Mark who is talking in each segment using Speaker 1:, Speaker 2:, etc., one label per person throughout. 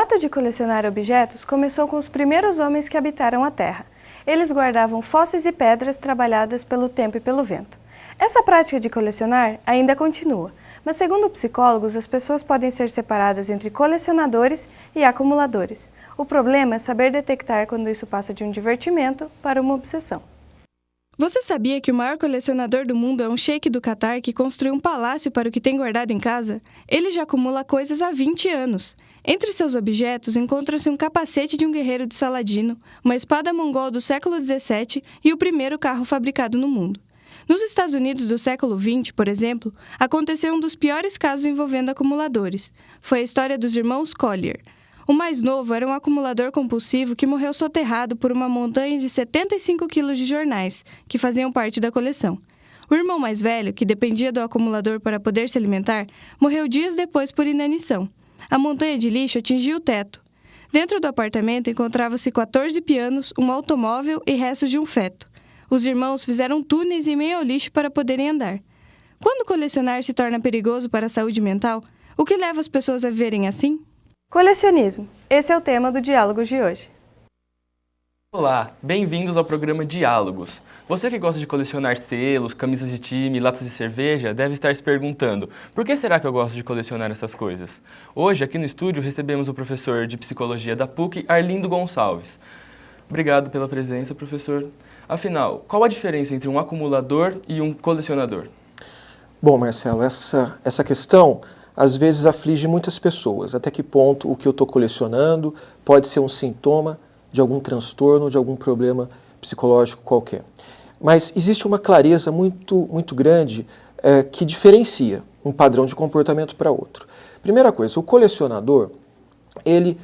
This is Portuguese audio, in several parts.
Speaker 1: ato de colecionar objetos começou com os primeiros homens que habitaram a Terra. Eles guardavam fósseis e pedras trabalhadas pelo tempo e pelo vento. Essa prática de colecionar ainda continua, mas segundo psicólogos, as pessoas podem ser separadas entre colecionadores e acumuladores. O problema é saber detectar quando isso passa de um divertimento para uma obsessão. Você sabia que o maior colecionador do mundo é um sheik do Catar que construiu um palácio para o que tem guardado em casa? Ele já acumula coisas há 20 anos. Entre seus objetos encontram-se um capacete de um guerreiro de Saladino, uma espada mongol do século XVII e o primeiro carro fabricado no mundo. Nos Estados Unidos do século XX, por exemplo, aconteceu um dos piores casos envolvendo acumuladores. Foi a história dos irmãos Collier. O mais novo era um acumulador compulsivo que morreu soterrado por uma montanha de 75 quilos de jornais, que faziam parte da coleção. O irmão mais velho, que dependia do acumulador para poder se alimentar, morreu dias depois por inanição. A montanha de lixo atingiu o teto. Dentro do apartamento encontrava-se 14 pianos, um automóvel e restos de um feto. Os irmãos fizeram túneis em meio ao lixo para poderem andar. Quando colecionar se torna perigoso para a saúde mental, o que leva as pessoas a viverem assim? Colecionismo. Esse é o tema do Diálogos de hoje.
Speaker 2: Olá, bem-vindos ao programa Diálogos. Você que gosta de colecionar selos, camisas de time, latas de cerveja, deve estar se perguntando: por que será que eu gosto de colecionar essas coisas? Hoje, aqui no estúdio, recebemos o professor de Psicologia da PUC, Arlindo Gonçalves. Obrigado pela presença, professor. Afinal, qual a diferença entre um acumulador e um colecionador?
Speaker 3: Bom, Marcelo, essa questão às vezes aflige muitas pessoas. Até que ponto o que eu estou colecionando pode ser um sintoma de algum transtorno, de algum problema psicológico qualquer. Mas existe uma clareza muito grande que diferencia um padrão de comportamento para outro. Primeira coisa, o colecionador, ele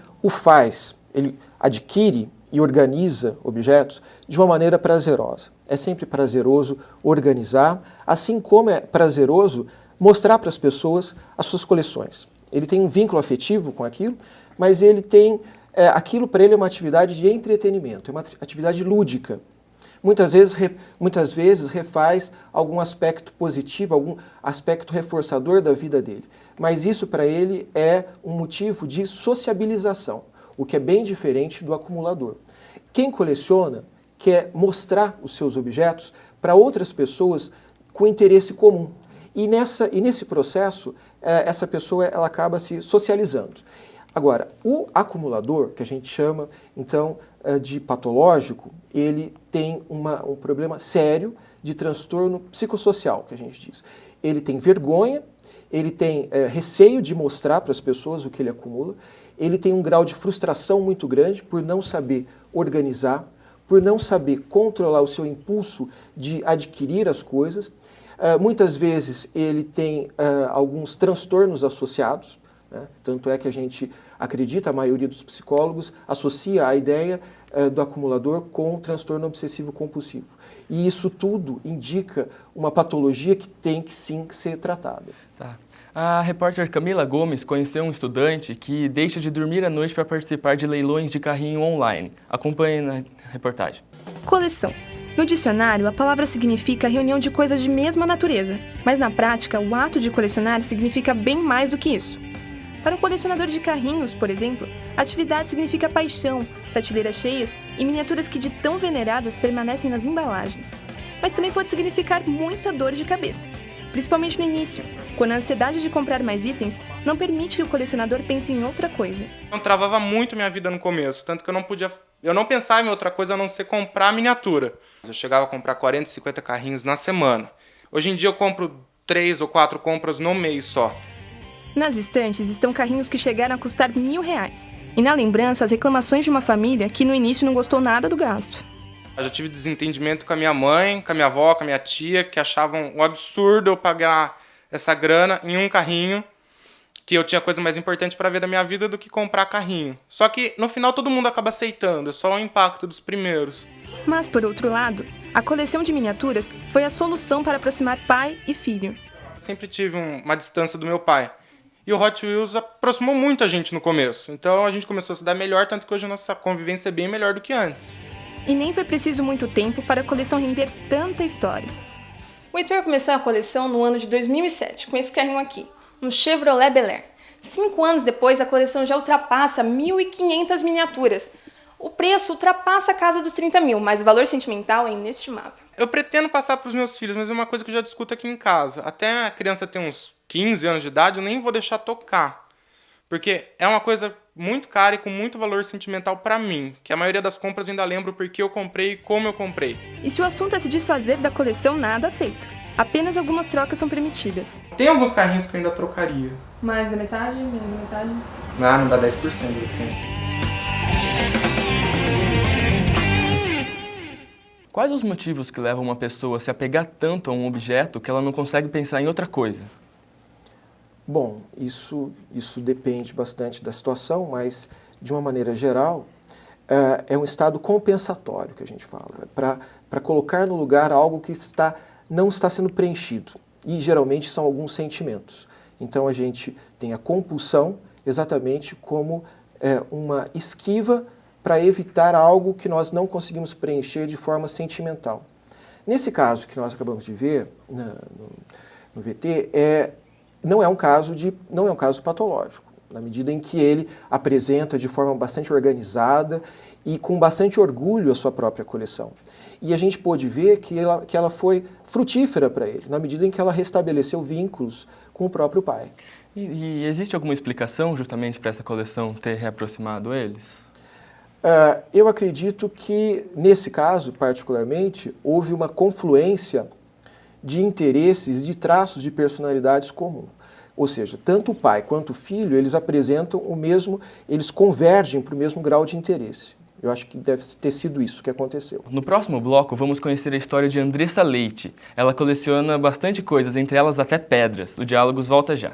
Speaker 3: adquire e organiza objetos de uma maneira prazerosa. É sempre prazeroso organizar, assim como é prazeroso mostrar para as pessoas as suas coleções. Ele tem um vínculo afetivo com aquilo, mas ele tem aquilo para ele é uma atividade de entretenimento, é uma atividade lúdica. Muitas vezes refaz algum aspecto positivo, algum aspecto reforçador da vida dele. Mas isso para ele é um motivo de sociabilização, o que é bem diferente do acumulador. Quem coleciona quer mostrar os seus objetos para outras pessoas com interesse comum. E nesse processo, essa pessoa ela acaba se socializando. Agora, o acumulador, que a gente chama, então, de patológico, ele tem um problema sério de transtorno psicossocial, que a gente diz. Ele tem vergonha, ele tem receio de mostrar para as pessoas o que ele acumula, ele tem um grau de frustração muito grande por não saber organizar, por não saber controlar o seu impulso de adquirir as coisas. Muitas vezes ele tem alguns transtornos associados, né? Tanto é que a gente acredita, a maioria dos psicólogos associa a ideia do acumulador com transtorno obsessivo-compulsivo. E isso tudo indica uma patologia que tem que sim ser tratada.
Speaker 2: Tá. A repórter Camila Gomes conheceu um estudante que deixa de dormir à noite para participar de leilões de carrinho online. Acompanhe na reportagem.
Speaker 4: Coleção. No dicionário, a palavra significa reunião de coisas de mesma natureza, mas na prática, o ato de colecionar significa bem mais do que isso. Para um colecionador de carrinhos, por exemplo, atividade significa paixão, prateleiras cheias e miniaturas que de tão veneradas permanecem nas embalagens. Mas também pode significar muita dor de cabeça, principalmente no início, quando a ansiedade de comprar mais itens não permite que o colecionador pense em outra coisa.
Speaker 5: Eu travava muito minha vida no começo, tanto que eu não pensava em outra coisa a não ser comprar miniatura. Eu chegava a comprar 40, 50 carrinhos na semana. Hoje em dia eu compro 3 ou 4 compras no mês só.
Speaker 4: Nas estantes estão carrinhos que chegaram a custar R$1.000. E na lembrança, as reclamações de uma família que no início não gostou nada do gasto.
Speaker 5: Eu já tive desentendimento com a minha mãe, com a minha avó, com a minha tia, que achavam um absurdo eu pagar essa grana em um carrinho, que eu tinha coisa mais importante para ver da minha vida do que comprar carrinho. Só que no final todo mundo acaba aceitando, é só o impacto dos primeiros.
Speaker 4: Mas, por outro lado, a coleção de miniaturas foi a solução para aproximar pai e filho.
Speaker 5: Sempre tive uma distância do meu pai. E o Hot Wheels aproximou muito a gente no começo. Então a gente começou a se dar melhor, tanto que hoje a nossa convivência é bem melhor do que antes.
Speaker 4: E nem foi preciso muito tempo para a coleção render tanta história.
Speaker 6: O Heitor começou a coleção no ano de 2007, com esse carrinho aqui, um Chevrolet Bel Air.
Speaker 4: 5 anos depois, a coleção já ultrapassa 1.500 miniaturas. O preço ultrapassa a casa dos 30 mil, mas o valor sentimental é inestimável.
Speaker 5: Eu pretendo passar para os meus filhos, mas é uma coisa que eu já discuto aqui em casa. Até a criança ter uns 15 anos de idade, eu nem vou deixar tocar. Porque é uma coisa muito cara e com muito valor sentimental para mim. Que a maioria das compras eu ainda lembro porque eu comprei e como eu comprei.
Speaker 4: E se o assunto é se desfazer da coleção, nada feito. Apenas algumas trocas são permitidas.
Speaker 5: Tem alguns carrinhos que eu ainda trocaria.
Speaker 4: Mais da metade, menos da metade?
Speaker 5: Não dá 10% do que tem.
Speaker 2: Quais os motivos que levam uma pessoa a se apegar tanto a um objeto que ela não consegue pensar em outra coisa?
Speaker 3: Bom, isso depende bastante da situação, mas, de uma maneira geral, é um estado compensatório que a gente fala, para colocar no lugar algo que não está sendo preenchido, e geralmente são alguns sentimentos. Então a gente tem a compulsão exatamente como uma esquiva para evitar algo que nós não conseguimos preencher de forma sentimental. Nesse caso que nós acabamos de ver no VT, não é um caso patológico, na medida em que ele apresenta de forma bastante organizada e com bastante orgulho a sua própria coleção. E a gente pôde ver que ela foi frutífera para ele, na medida em que ela restabeleceu vínculos com o próprio pai.
Speaker 2: E existe alguma explicação justamente para essa coleção ter reaproximado eles?
Speaker 3: Eu acredito que, nesse caso, particularmente, houve uma confluência de interesses, de traços de personalidades comum. Ou seja, tanto o pai quanto o filho, eles apresentam eles convergem para o mesmo grau de interesse. Eu acho que deve ter sido isso que aconteceu.
Speaker 2: No próximo bloco, vamos conhecer a história de Andressa Leite. Ela coleciona bastante coisas, entre elas até pedras. O Diálogos volta já.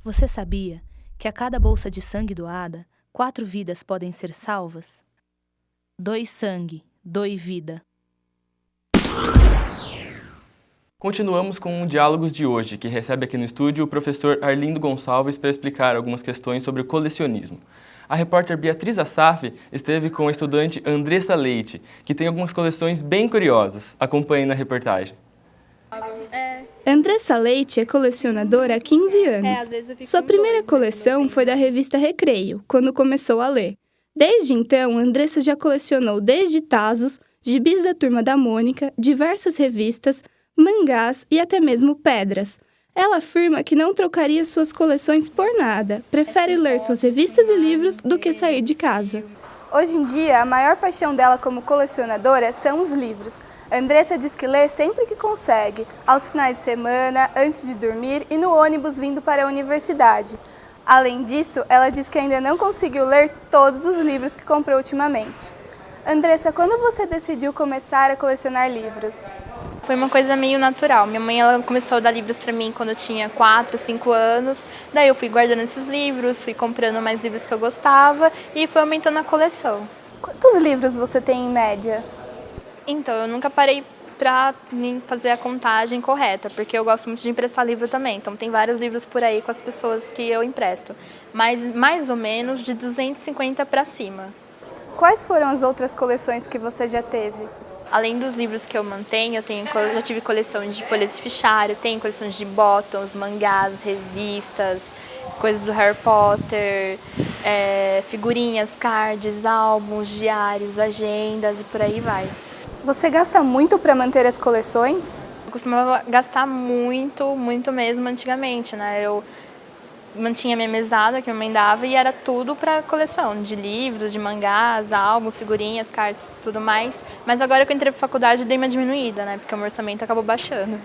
Speaker 6: Você sabia que a cada bolsa de sangue doada, 4 vidas podem ser salvas? Doe sangue, doe vida.
Speaker 2: Continuamos com o Diálogos de hoje, que recebe aqui no estúdio o professor Arlindo Gonçalves para explicar algumas questões sobre o colecionismo. A repórter Beatriz Assaf esteve com a estudante Andressa Leite, que tem algumas coleções bem curiosas. Acompanhe na reportagem.
Speaker 7: Andressa Leite é colecionadora há 15 anos. Sua primeira coleção foi da revista Recreio, quando começou a ler. Desde então, Andressa já colecionou desde tazos, gibis da Turma da Mônica, diversas revistas, mangás e até mesmo pedras. Ela afirma que não trocaria suas coleções por nada, prefere ler suas revistas e livros do que sair de casa.
Speaker 1: Hoje em dia, a maior paixão dela como colecionadora são os livros. Andressa diz que lê sempre que consegue, aos finais de semana, antes de dormir e no ônibus vindo para a universidade. Além disso, ela diz que ainda não conseguiu ler todos os livros que comprou ultimamente. Andressa, quando você decidiu começar a colecionar livros?
Speaker 8: Foi uma coisa meio natural. Minha mãe ela começou a dar livros para mim quando eu tinha 4, 5 anos. Daí eu fui guardando esses livros, fui comprando mais livros que eu gostava e fui aumentando a coleção.
Speaker 1: Quantos livros você tem em média?
Speaker 8: Então, eu nunca parei para fazer a contagem correta, porque eu gosto muito de emprestar livro também. Então, tem vários livros por aí com as pessoas que eu empresto. Mas mais ou menos de 250 para cima.
Speaker 1: Quais foram as outras coleções que você já teve?
Speaker 8: Além dos livros que eu mantenho, já tive coleção de folhas de fichário, tenho coleções de bottoms, mangás, revistas, coisas do Harry Potter, figurinhas, cards, álbuns, diários, agendas e por aí vai.
Speaker 1: Você gasta muito para manter as coleções?
Speaker 8: Eu costumava gastar muito, muito mesmo antigamente, né? Eu mantinha minha mesada que minha mãe dava e era tudo para coleção de livros, de mangás, álbuns, figurinhas, cartas, tudo mais. Mas agora que eu entrei para faculdade dei uma diminuída, né? Porque o meu orçamento acabou baixando.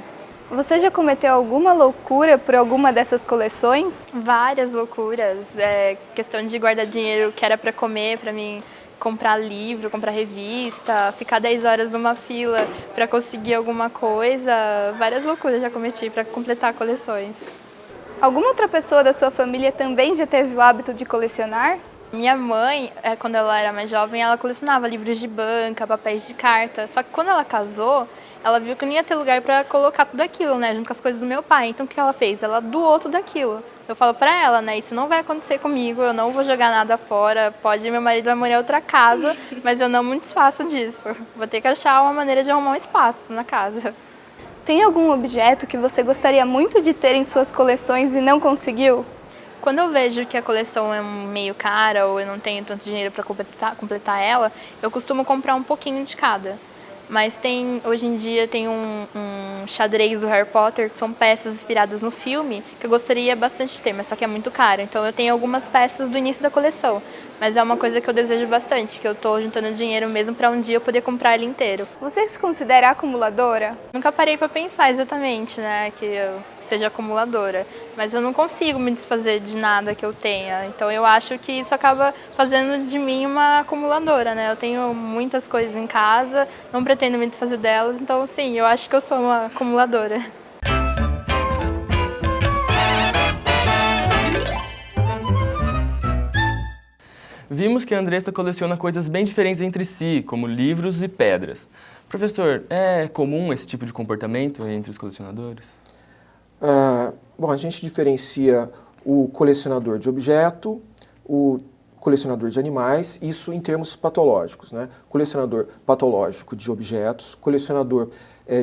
Speaker 1: Você já cometeu alguma loucura por alguma dessas coleções?
Speaker 8: Várias loucuras. Questão de guardar dinheiro que era para comer, para mim comprar livro, comprar revista, ficar 10 horas numa fila para conseguir alguma coisa. Várias loucuras já cometi para completar coleções.
Speaker 1: Alguma outra pessoa da sua família também já teve o hábito de colecionar?
Speaker 8: Minha mãe, quando ela era mais jovem, ela colecionava livros de banca, papéis de carta. Só que quando ela casou, ela viu que não ia ter lugar para colocar tudo aquilo, né, junto com as coisas do meu pai. Então o que ela fez? Ela doou tudo aquilo. Eu falo para ela, né, isso não vai acontecer comigo, eu não vou jogar nada fora. Meu marido vai morar em outra casa, mas eu não me desfaço disso. Vou ter que achar uma maneira de arrumar um espaço na casa.
Speaker 9: Tem algum objeto que você gostaria muito de ter em suas coleções e não conseguiu?
Speaker 8: Quando eu vejo que a coleção é meio cara ou eu não tenho tanto dinheiro para completar ela, eu costumo comprar um pouquinho de cada. Mas hoje em dia tem um xadrez do Harry Potter, que são peças inspiradas no filme, que eu gostaria bastante de ter, mas só que é muito caro. Então eu tenho algumas peças do início da coleção, mas é uma coisa que eu desejo bastante, que eu estou juntando dinheiro mesmo para um dia eu poder comprar ele inteiro.
Speaker 9: Você se considera acumuladora?
Speaker 8: Nunca parei para pensar exatamente, né, que eu seja acumuladora, mas eu não consigo me desfazer de nada que eu tenha. Então eu acho que isso acaba fazendo de mim uma acumuladora, né? Eu tenho muitas coisas em casa, não pretendo me desfazer delas, então sim, eu acho que eu sou uma acumuladora.
Speaker 2: Vimos que a Andressa coleciona coisas bem diferentes entre si, como livros e pedras. Professor, é comum esse tipo de comportamento entre os colecionadores?
Speaker 3: Bom, a gente diferencia o colecionador de objeto, o colecionador de animais, isso em termos patológicos, né? Colecionador patológico de objetos, colecionador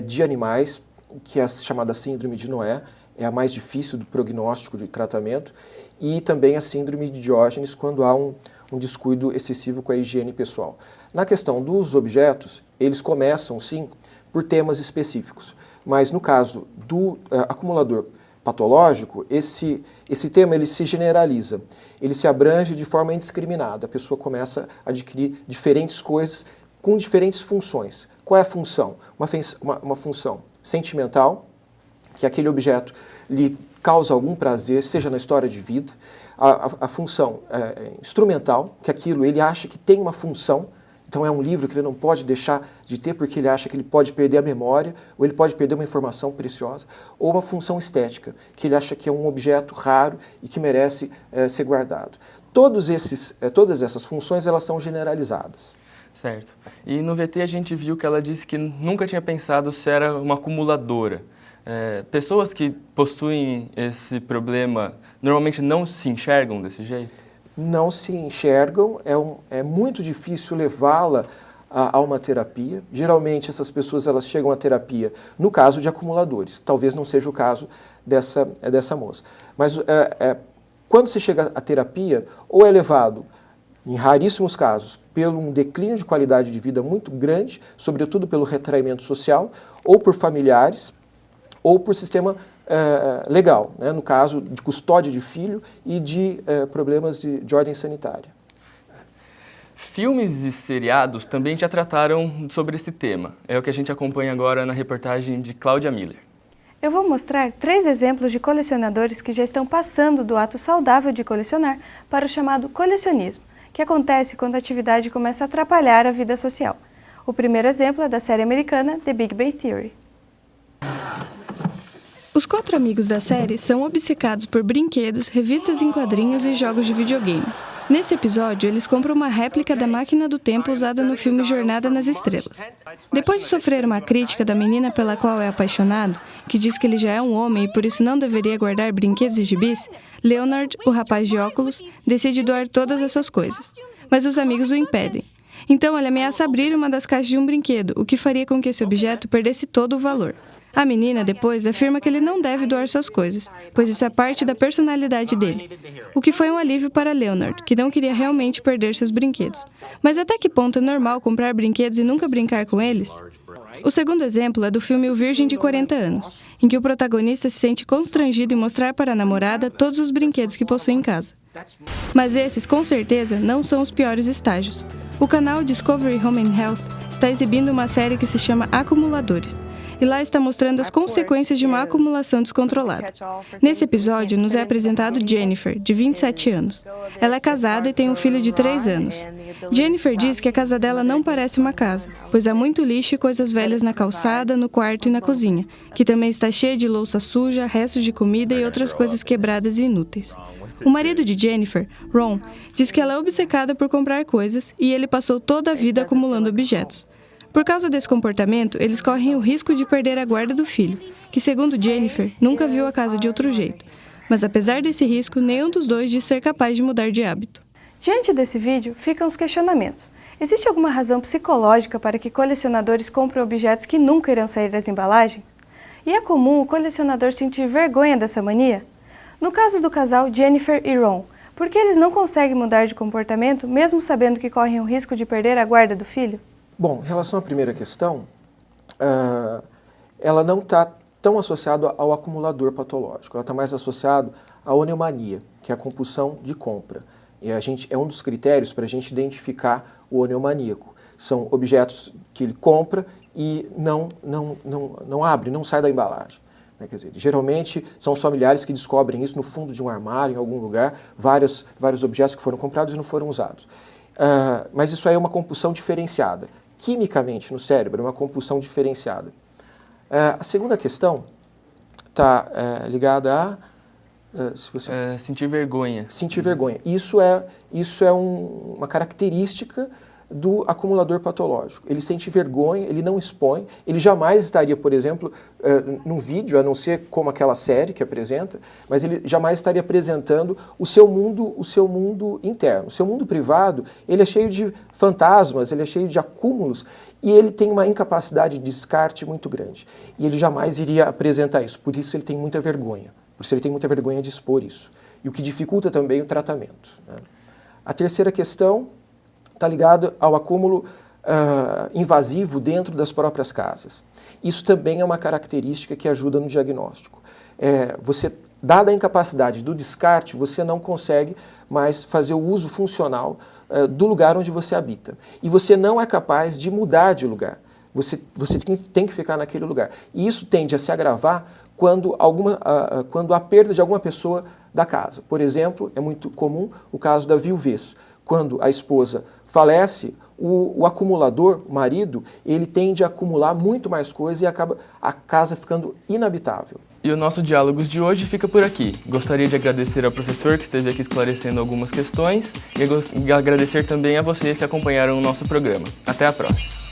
Speaker 3: de animais, que é a chamada síndrome de Noé, é a mais difícil do prognóstico de tratamento, e também a síndrome de Diógenes, quando há um descuido excessivo com a higiene pessoal. Na questão dos objetos, eles começam, sim, por temas específicos, mas no caso do acumulador patológico, esse tema ele se generaliza, ele se abrange de forma indiscriminada, a pessoa começa a adquirir diferentes coisas com diferentes funções. Qual é a função? Uma função sentimental, que aquele objeto lhe causa algum prazer, seja na história de vida, a função instrumental, que aquilo ele acha que tem uma função, então é um livro que ele não pode deixar de ter porque ele acha que ele pode perder a memória, ou ele pode perder uma informação preciosa, ou uma função estética, que ele acha que é um objeto raro e que merece ser guardado. Todas essas funções elas são generalizadas.
Speaker 2: Certo. E no VT a gente viu que ela disse que nunca tinha pensado se era uma acumuladora. Pessoas que possuem esse problema normalmente não se enxergam desse jeito?
Speaker 3: Não se enxergam, é muito difícil levá-la a uma terapia. Geralmente essas pessoas elas chegam à terapia no caso de acumuladores, talvez não seja o caso dessa moça. Mas quando se chega à terapia, ou é levado, em raríssimos casos, pelo um declínio de qualidade de vida muito grande, sobretudo pelo retraimento social, ou por familiares, ou por sistema legal, né? No caso de custódia de filho e de problemas de ordem sanitária.
Speaker 2: Filmes e seriados também já trataram sobre esse tema. É o que a gente acompanha agora na reportagem de Cláudia Miller.
Speaker 1: Eu vou mostrar 3 exemplos de colecionadores que já estão passando do ato saudável de colecionar para o chamado colecionismo, que acontece quando a atividade começa a atrapalhar a vida social. O primeiro exemplo é da série americana The Big Bang Theory.
Speaker 7: Os 4 amigos da série são obcecados por brinquedos, revistas em quadrinhos e jogos de videogame. Nesse episódio, eles compram uma réplica da máquina do tempo usada no filme Jornada nas Estrelas. Depois de sofrer uma crítica da menina pela qual é apaixonado, que diz que ele já é um homem e por isso não deveria guardar brinquedos e gibis, Leonard, o rapaz de óculos, decide doar todas as suas coisas. Mas os amigos o impedem. Então ele ameaça abrir uma das caixas de um brinquedo, o que faria com que esse objeto perdesse todo o valor. A menina, depois, afirma que ele não deve doar suas coisas, pois isso é parte da personalidade dele. O que foi um alívio para Leonard, que não queria realmente perder seus brinquedos. Mas até que ponto é normal comprar brinquedos e nunca brincar com eles? O segundo exemplo é do filme O Virgem de 40 Anos, em que o protagonista se sente constrangido em mostrar para a namorada todos os brinquedos que possui em casa. Mas esses, com certeza, não são os piores estágios. O canal Discovery Home and Health está exibindo uma série que se chama Acumuladores, e lá está mostrando as consequências de uma acumulação descontrolada. Nesse episódio, nos é apresentado Jennifer, de 27 anos. Ela é casada e tem um filho de 3 anos. Jennifer diz que a casa dela não parece uma casa, pois há muito lixo e coisas velhas na calçada, no quarto e na cozinha, que também está cheia de louça suja, restos de comida e outras coisas quebradas e inúteis.
Speaker 1: O marido de Jennifer, Ron, diz que ela é obcecada por comprar coisas e ele passou toda a vida acumulando objetos. Por causa desse comportamento, eles correm o risco de perder a guarda do filho, que, segundo Jennifer, nunca viu a casa de outro jeito. Mas apesar desse risco, nenhum dos dois diz ser capaz de mudar de hábito. Diante desse vídeo, ficam os questionamentos. Existe alguma razão psicológica para que colecionadores comprem objetos que nunca irão sair das embalagens? E é comum o colecionador sentir vergonha dessa mania? No caso do casal Jennifer e Ron, por que eles não conseguem mudar de comportamento, mesmo sabendo que correm o risco de perder a guarda do filho?
Speaker 3: Bom, em relação à primeira questão, ela não está tão associada ao acumulador patológico, ela está mais associada à oneomania, que é a compulsão de compra. E é um dos critérios para a gente identificar o oneomaníaco. São objetos que ele compra e não abre, não sai da embalagem. Quer dizer, geralmente são os familiares que descobrem isso no fundo de um armário, em algum lugar, vários objetos que foram comprados e não foram usados. Mas isso aí é uma compulsão diferenciada. Quimicamente, no cérebro, é uma compulsão diferenciada. A segunda questão está ligada a...
Speaker 2: sentir vergonha.
Speaker 3: Sentir vergonha. Isso é uma característica do acumulador patológico. Ele sente vergonha, ele não expõe, ele jamais estaria, por exemplo, num vídeo, a não ser como aquela série que apresenta, mas ele jamais estaria apresentando o seu mundo interno. O seu mundo privado, ele é cheio de fantasmas, ele é cheio de acúmulos e ele tem uma incapacidade de descarte muito grande. E ele jamais iria apresentar isso, por isso ele tem muita vergonha. Por isso ele tem muita vergonha de expor isso. E o que dificulta também o tratamento. Né? A terceira questão está ligada ao acúmulo invasivo dentro das próprias casas. Isso também é uma característica que ajuda no diagnóstico. Dada a incapacidade do descarte, você não consegue mais fazer o uso funcional do lugar onde você habita. E você não é capaz de mudar de lugar. Você tem que ficar naquele lugar. E isso tende a se agravar quando há perda de alguma pessoa da casa. Por exemplo, é muito comum o caso da viuvez. Quando a esposa falece, o acumulador, o marido, ele tende a acumular muito mais coisa e acaba a casa ficando inabitável.
Speaker 2: E o nosso Diálogos de hoje fica por aqui. Gostaria de agradecer ao professor que esteve aqui esclarecendo algumas questões e agradecer também a vocês que acompanharam o nosso programa. Até a próxima!